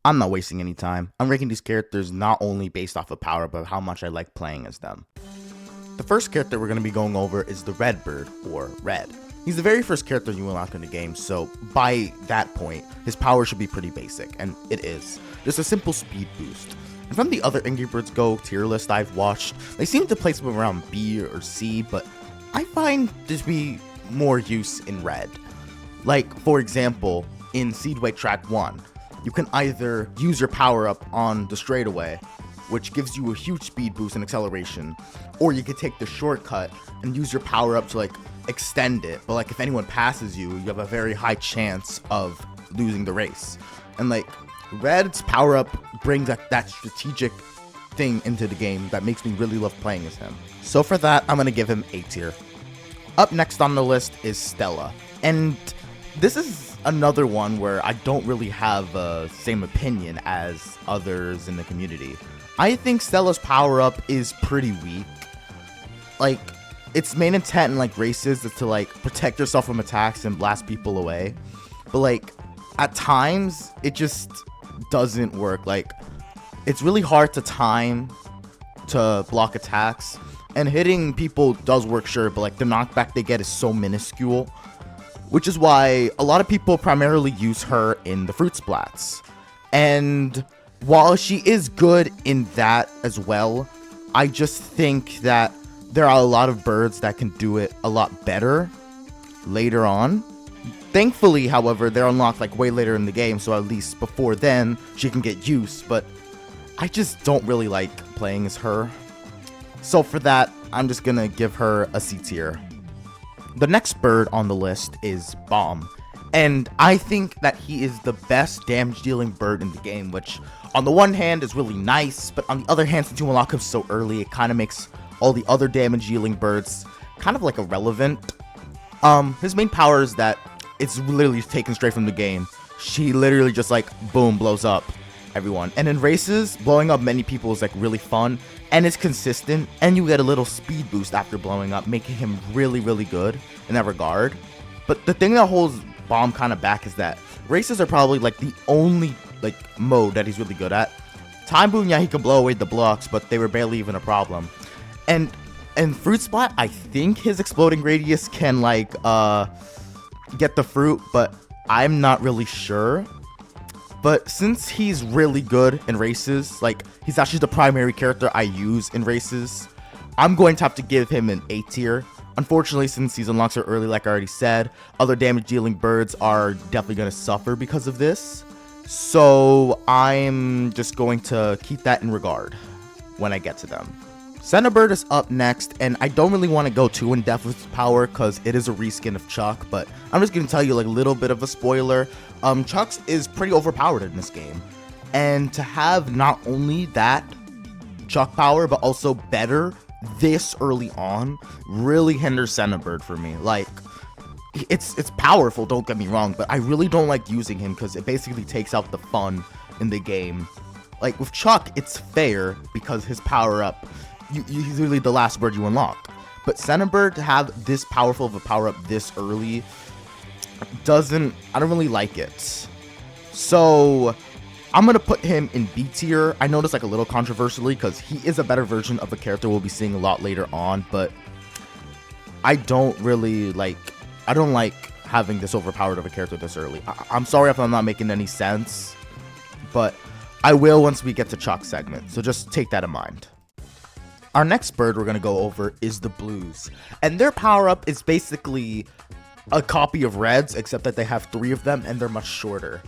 I'm not wasting any time. I'm ranking these characters not only based off of power, but how much I like playing as them. The first character we're going to be going over is the Red Bird, or Red. He's the very first character you unlock in the game, so by that point, his power should be pretty basic, and it is. Just a simple speed boost. And from the other Angry Birds Go tier list I've watched, they seem to place him around B or C, but I find there to be more use in Red. Like, for example, in Seedway Track 1, you can either use your power up on the straightaway, which gives you a huge speed boost and acceleration, or you could take the shortcut and use your power up to like extend it, but like if anyone passes you, you have a very high chance of losing the race. And like Red's power up brings that strategic thing into the game that makes me really love playing as him. So for that, I'm gonna give him A tier. Up next on the list is Stella, and this is another one where I don't really have the same opinion as others in the community. I think Stella's power up is pretty weak. Like, its main intent in like races is to like protect yourself from attacks and blast people away, but like at times it just doesn't work. Like, it's really hard to time to block attacks, and hitting people does work, sure, but like the knockback they get is so minuscule, which is why a lot of people primarily use her in the fruit splats. And while she is good in that as well, I just think that there are a lot of birds that can do it a lot better later on. Thankfully, however, they're unlocked like way later in the game, so at least before then she can get use, but I just don't really like playing as her. So for that, I'm just gonna give her a C tier. The next bird on the list is Bomb, and I think that he is the best damage dealing bird in the game, which on the one hand is really nice, but on the other hand, since you unlock him so early, it kind of makes all the other damage dealing birds kind of like irrelevant. His main power is that it's literally taken straight from the game. She literally just like boom blows up everyone, and in races blowing up many people is like really fun, and it's consistent, and you get a little speed boost after blowing up, making him really good in that regard. But the thing that holds Bomb kind of back is that races are probably like the only like mode that he's really good at. Time boom, yeah, he can blow away the blocks, but they were barely even a problem. And fruit splat, I think his exploding radius can like get the fruit, but I'm not really sure. But since he's really good in races, like he's actually the primary character I use in races, I'm going to have to give him an A tier. Unfortunately, since season unlocks are early, like I already said, other damage dealing birds are definitely going to suffer because of this. So I'm just going to keep that in regard when I get to them. Senna Bird is up next, and I don't really want to go too in depth with his power because it is a reskin of Chuck, but I'm just going to tell you like a little bit of a spoiler. Chuck's is pretty overpowered in this game, and to have not only that Chuck power but also better this early on really hinders Senna Bird for me. Like, it's powerful, don't get me wrong, but I really don't like using him because it basically takes out the fun in the game. Like with Chuck, it's fair because his power up, he's really the last bird you unlock. But Senna Bird to have this powerful of a power up this early I don't really like it. So I'm gonna put him in B tier. I know this like a little controversially because he is a better version of a character we'll be seeing a lot later on, but I don't like having this overpowered of a character this early. I'm sorry if I'm not making any sense, but I will once we get to Chuck's segment, so just take that in mind. Our next bird we're going to go over is the Blues, and their power-up is basically a copy of Red's, except that they have 3 of them, and they're much shorter.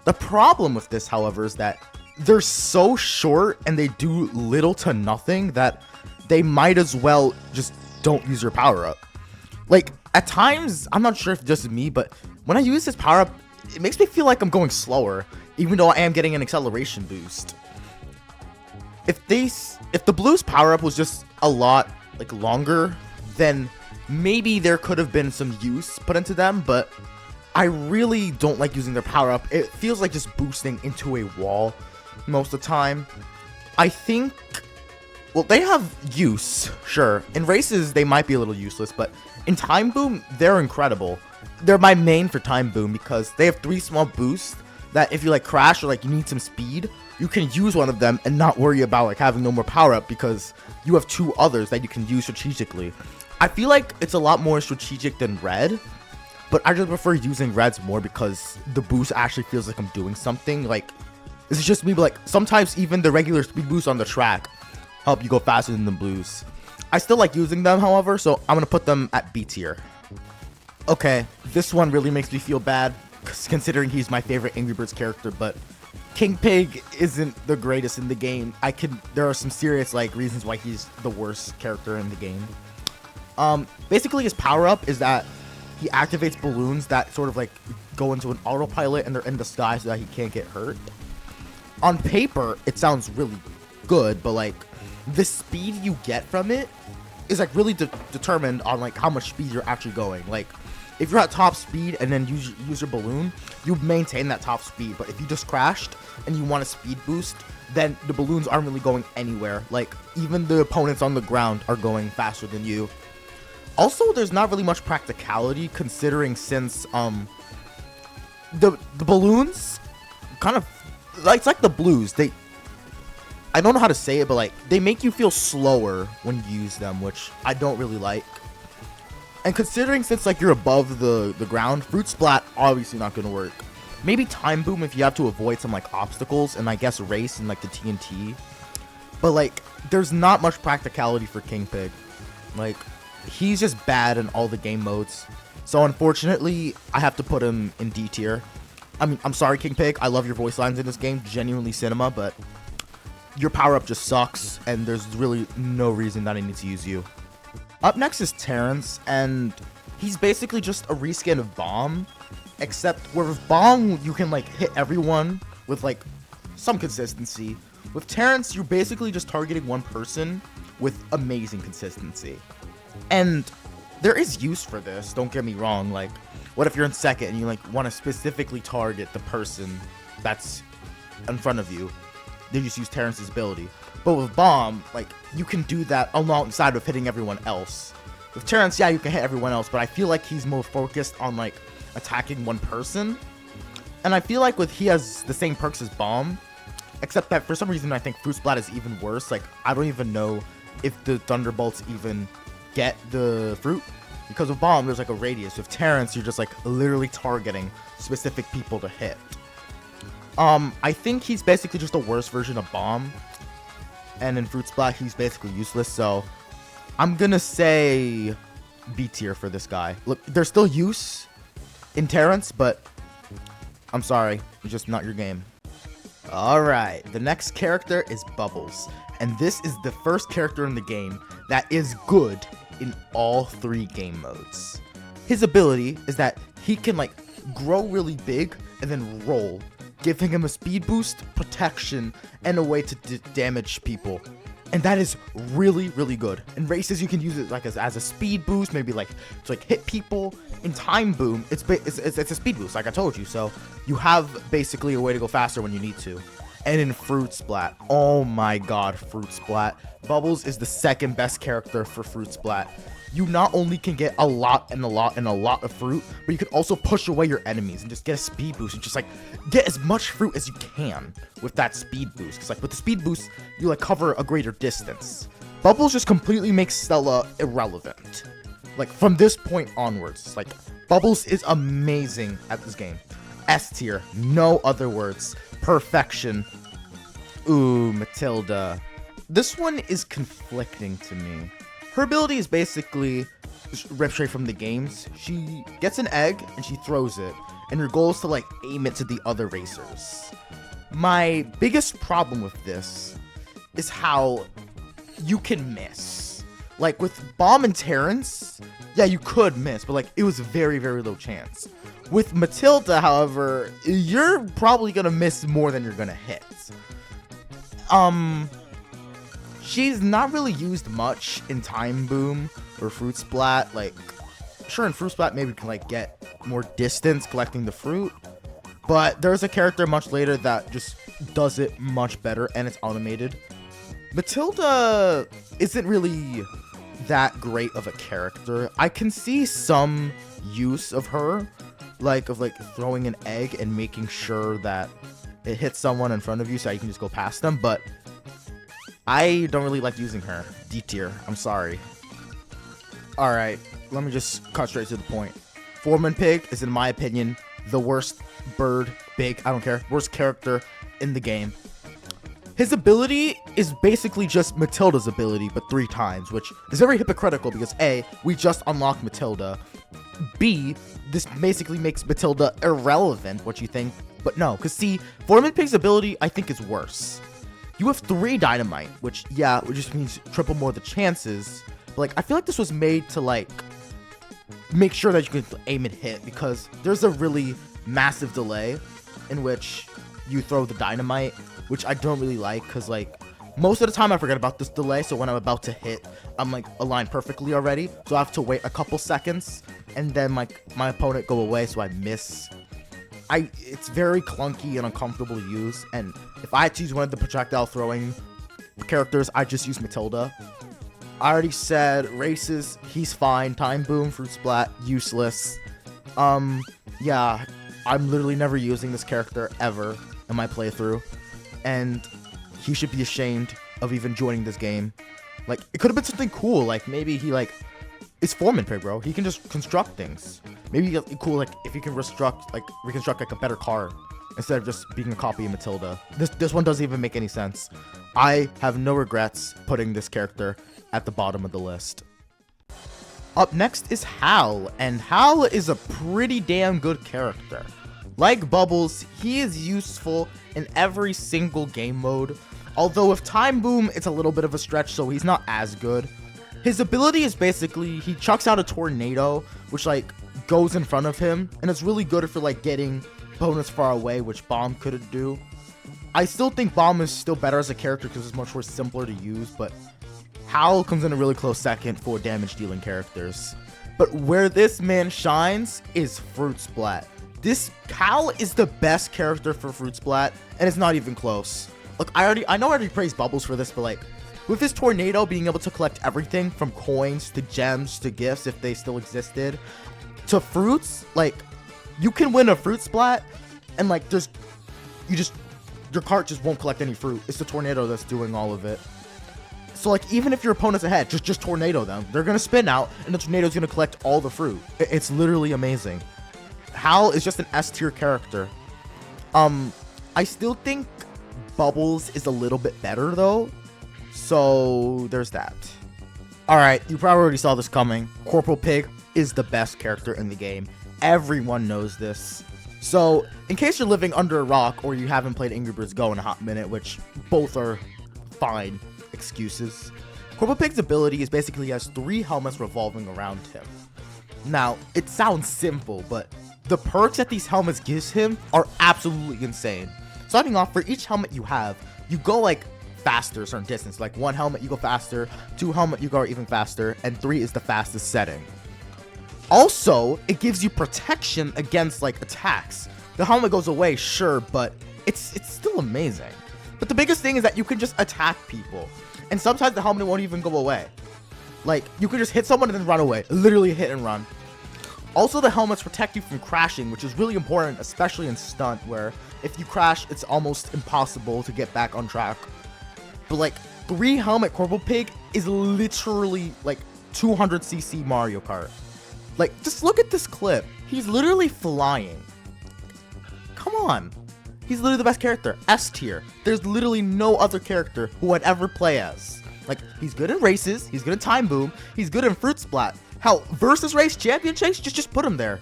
The problem with this, however, is that they're so short, and they do little to nothing, that they might as well just don't use your power-up. Like, at times, I'm not sure if it's just me, but when I use this power-up, it makes me feel like I'm going slower, even though I am getting an acceleration boost. If the Blues power-up was just a lot like longer, then maybe there could have been some use put into them, but I really don't like using their power-up. It feels like just boosting into a wall most of the time. I think, well, they have use, sure. In races, they might be a little useless, but in Time Boom, they're incredible. They're my main for Time Boom because they have 3 small boosts that if you like crash or like you need some speed, you can use one of them and not worry about like having no more power up because you have 2 others that you can use strategically. I feel like it's a lot more strategic than red, but I just prefer using reds more because the boost actually feels like I'm doing something. Like, this is just me, but like sometimes even the regular speed boosts on the track help you go faster than the blues. I still like using them, however, so I'm gonna put them at B tier. Okay, this one really makes me feel bad considering he's my favorite Angry Birds character, but King Pig isn't the greatest in the game. There are some serious like reasons why he's the worst character in the game. Basically his power up is that he activates balloons that sort of like go into an autopilot and they're in the sky so that he can't get hurt. On paper, it sounds really good, but like the speed you get from it is like really determined on like how much speed you're actually going. Like if you're at top speed and then use your balloon, you maintain that top speed. But if you just crashed and you want a speed boost, then the balloons aren't really going anywhere. Like even the opponents on the ground are going faster than you. Also, there's not really much practicality considering since the balloons kind of like it's like the blues. I don't know how to say it, but like they make you feel slower when you use them, which I don't really like. And considering since like you're above the ground, Fruit Splat obviously not gonna work. Maybe Time Boom if you have to avoid some like obstacles, and I guess Race and like the TNT. But like there's not much practicality for King Pig. Like he's just bad in all the game modes. So unfortunately, I have to put him in D tier. I mean, I'm sorry, King Pig. I love your voice lines in this game, genuinely cinema, but your power up just sucks, and there's really no reason that I need to use you. Up next is Terrence, and he's basically just a reskin of Bomb, except where with Bomb you can like hit everyone with like some consistency. With Terrence, you're basically just targeting one person with amazing consistency. And there is use for this, don't get me wrong. Like, what if you're in second and you like want to specifically target the person that's in front of you? Then you just use Terrence's ability. But with Bomb, like, you can do that alongside of hitting everyone else. With Terrence, yeah, you can hit everyone else, but I feel like he's more focused on like attacking one person. And I feel like he has the same perks as Bomb, except that for some reason I think Fruit Splat is even worse. Like, I don't even know if the Thunderbolts even get the fruit, because with Bomb there's like a radius. With Terrence, you're just like literally targeting specific people to hit. I think he's basically just a worse version of Bomb, and in Fruit Splat he's basically useless, so I'm gonna say B tier for this guy. Look, there's still use in Terrence, but I'm sorry, it's just not your game. Alright, the next character is Bubbles, and this is the first character in the game that is good in all 3 game modes. His ability is that he can like grow really big and then roll, giving him a speed boost, protection, and a way to damage people. And that is really, really good. In races, you can use it like as a speed boost, maybe like to like hit people. In Time Boom, it's a speed boost, like I told you. So you have basically a way to go faster when you need to. And in Fruit Splat, oh my god, Fruit Splat. Bubbles is the second best character for Fruit Splat. You not only can get a lot of fruit, but you can also push away your enemies and just get a speed boost and just like get as much fruit as you can with that speed boost. Because like with the speed boost, you like cover a greater distance. Bubbles just completely makes Stella irrelevant. Like from this point onwards, like Bubbles is amazing at this game. S tier, no other words. Perfection. Ooh, Matilda. This one is conflicting to me. Her ability is basically ripped straight from the games. She gets an egg and she throws it, and your goal is to like aim it to the other racers. My biggest problem with this is how you can miss. Like with Bomb and Terrence, yeah, you could miss, but like it was very, very low chance. With Matilda, however, you're probably gonna miss more than you're gonna hit. She's not really used much in Time Boom or Fruit Splat. Like, sure, in Fruit Splat maybe you can like get more distance collecting the fruit, but there's a character much later that just does it much better, and it's automated. Matilda isn't really that great of a character. I can see some use of her, of throwing an egg and making sure that it hits someone in front of you so you can just go past them, but I don't really like using her. D tier. I'm sorry. Alright, let me just cut straight to the point. Foreman Pig is, in my opinion, the worst bird, big, I don't care, worst character in the game. His ability is basically just Matilda's ability, but 3 times, which is very hypocritical because A, we just unlocked Matilda. B, this basically makes Matilda irrelevant, what you think, but no, because see, Foreman Pig's ability, I think, is worse. You have 3 dynamite, which, yeah, which just means triple more the chances, but, like, I feel like this was made to, like, make sure that you can aim and hit, because there's a really massive delay in which you throw the dynamite, which I don't really like, because, like, most of the time I forget about this delay, so when I'm about to hit, I'm, like, aligned perfectly already, so I have to wait a couple seconds, and then, like, my opponent go away, so I miss. It's very clunky and uncomfortable to use, and if I had to use one of the projectile throwing characters, I just use Matilda. I already said races, he's fine. Time boom, fruit splat, useless. Yeah, I'm literally never using this character ever in my playthrough, and he should be ashamed of even joining this game. Like, it could have been something cool, like maybe he it's Foreman Pig, bro. He can just construct things. Maybe cool, like if he can reconstruct like a better car instead of just being a copy of Matilda. This one doesn't even make any sense. I have no regrets putting this character at the bottom of the list. Up next is Hal, and Hal is a pretty damn good character. Like Bubbles, he is useful in every single game mode, although with Time Boom, it's a little bit of a stretch, so he's not as good. His ability is basically, he chucks out a tornado, which, like, goes in front of him, and it's really good for, like, getting bonus far away, which Bomb couldn't do. I still think Bomb is still better as a character because it's much more simpler to use, but Hal comes in a really close second for damage-dealing characters. But where this man shines is Fruit Splat. Hal is the best character for Fruit Splat, and it's not even close. Look, I know I already praised Bubbles for this, but, like, with this tornado being able to collect everything from coins to gems to gifts, if they still existed, to fruits, like, you can win a Fruit Splat, and, like, your cart just won't collect any fruit. It's the tornado that's doing all of it. So, like, even if your opponent's ahead, just tornado them. They're gonna spin out, and the tornado's gonna collect all the fruit. It's literally amazing. Hal is just an S tier character. I still think Bubbles is a little bit better, though. So, there's that. Alright, you probably already saw this coming. Corporal Pig is the best character in the game. Everyone knows this. So, in case you're living under a rock, or you haven't played AngryPigs Go in a hot minute, which both are fine excuses, Corporal Pig's ability is basically he has 3 helmets revolving around him. Now, it sounds simple, but the perks that these helmets gives him are absolutely insane. Starting off, for each helmet you have, you go, like, faster a certain distance. Like, 1 helmet, you go faster, 2 helmet, you go even faster, and 3 is the fastest setting. Also, it gives you protection against, like, attacks. The helmet goes away, sure, but it's still amazing. But the biggest thing is that you can just attack people, and sometimes the helmet won't even go away. Like, you can just hit someone and then run away. Literally hit and run. Also, the helmets protect you from crashing, which is really important, especially in stunt, where if you crash, it's almost impossible to get back on track. But, like, 3 helmet Corporal Pig is literally, like, 200cc Mario Kart. Like, just look at this clip. He's literally flying. Come on. He's literally the best character. S tier. There's literally no other character who I'd ever play as. Like, he's good in races. He's good in Time Boom. He's good in Fruit Splat. Hell, versus race, champion chase, just put him there.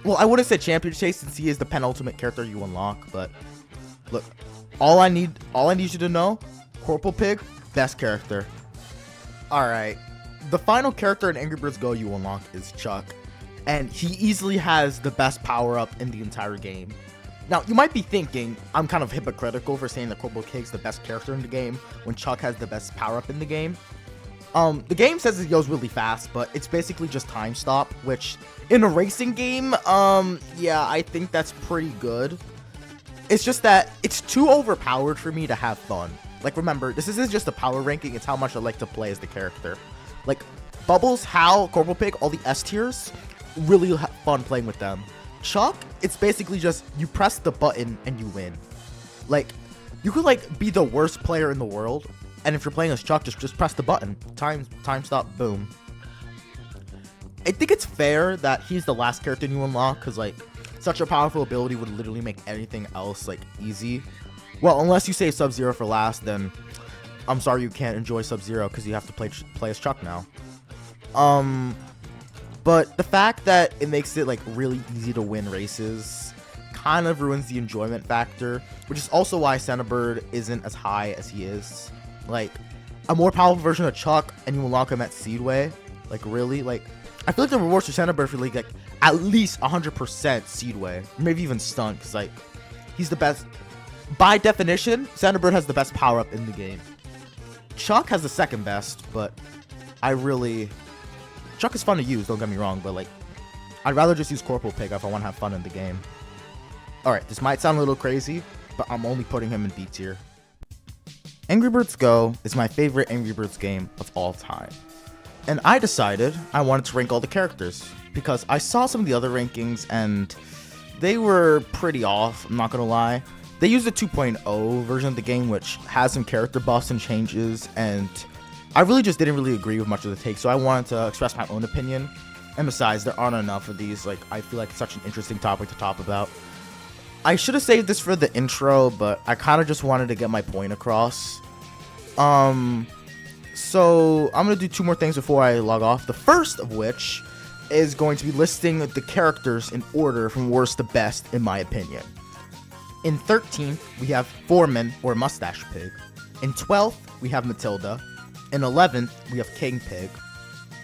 Well, I would have said champion chase since he is the penultimate character you unlock, but look, all I need you to know, Corporal Pig, best character. Alright, the final character in AngryPigs Go you unlock is Chuck, and he easily has the best power-up in the entire game. Now, you might be thinking, I'm kind of hypocritical for saying that Corporal Pig's the best character in the game when Chuck has the best power-up in the game. The game says it goes really fast, but it's basically just time stop, which in a racing game, yeah, I think that's pretty good. It's just that it's too overpowered for me to have fun. Like, remember, this isn't just a power ranking, it's how much I like to play as the character. Like, Bubbles, Hal, Corporal Pig, all the S tiers, really fun playing with them. Chuck, it's basically just you press the button and you win. Like, you could like be the worst player in the world, and if you're playing as Chuck, just press the button. Time stop, boom. I think it's fair that he's the last character you unlock, because like such a powerful ability would literally make anything else like easy. Well, unless you save Sub-Zero for last, then I'm sorry you can't enjoy Sub-Zero because you have to play as Chuck now. But the fact that it makes it like really easy to win races kind of ruins the enjoyment factor, which is also why Senna Bird isn't as high as he is. Like, a more powerful version of Chuck and you unlock him at Seedway, like really, like I feel like the rewards for Senna Bird for like at least 100% Seedway, maybe even Stunt, because like he's the best. By definition, Senna Bird has the best power up in the game. Chuck has the second best, but Chuck is fun to use, don't get me wrong, but like I'd rather just use Corporal Pig if I want to have fun in the game. Alright, this might sound a little crazy, but I'm only putting him in B tier. Angry Birds Go is my favorite Angry Birds game of all time. And I decided I wanted to rank all the characters, because I saw some of the other rankings and they were pretty off, I'm not gonna lie. They used the 2.0 version of the game, which has some character buffs and changes, and I really just didn't really agree with much of the take, so I wanted to express my own opinion. And besides, there aren't enough of these. Like, I feel like it's such an interesting topic to talk about. I should have saved this for the intro, but I kind of just wanted to get my point across. So I'm gonna do two more things before I log off. The first of which is going to be listing the characters in order from worst to best, in my opinion. In 13th, we have Foreman, or Mustache Pig. In 12th, we have Matilda. In 11th, we have King Pig.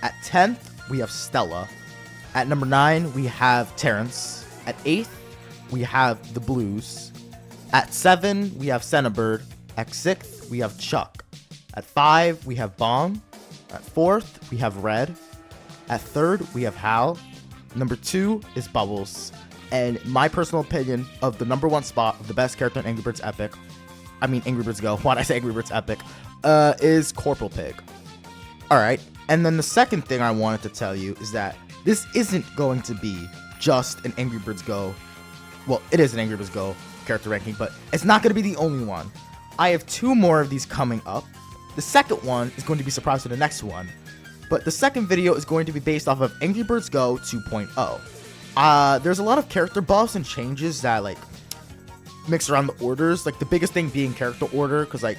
At 10th, we have Stella. At number 9, we have Terrence. At 8th, we have the Blues. At 7, we have Senna Bird. At 6th, we have Chuck. At 5, we have Bong. At 4th, we have Red. At 3rd, we have Hal. Number 2 is Bubbles. And my personal opinion of the number 1 spot of the best character in Angry Birds Epic, I mean Angry Birds Go, why did I say Angry Birds Epic, is Corporal Pig. Alright, and then the second thing I wanted to tell you is that this isn't going to be just an Angry Birds Go, well, it is an Angry Birds Go character ranking, but it's not going to be the only one. I have 2 more of these coming up. The second one is going to be surprised to the next one, but the second video is going to be based off of Angry Birds Go 2.0. There's a lot of character buffs and changes that like mix around the orders, like the biggest thing being character order, because like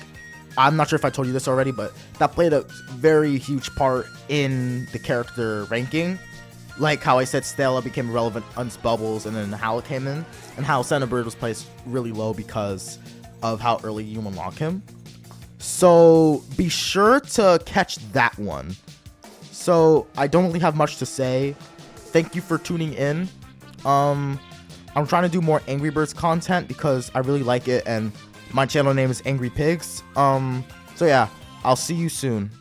I'm not sure if I told you this already, but that played a very huge part in the character ranking. Like how I said Stella became relevant once Bubbles and then Hal came in, and how Senna Bird was placed really low because of how early you unlock him. So be sure to catch that one. So I don't really have much to say. Thank you for tuning in. I'm trying to do more Angry Birds content because I really like it, and my channel name is AngryPigs. So yeah, I'll see you soon.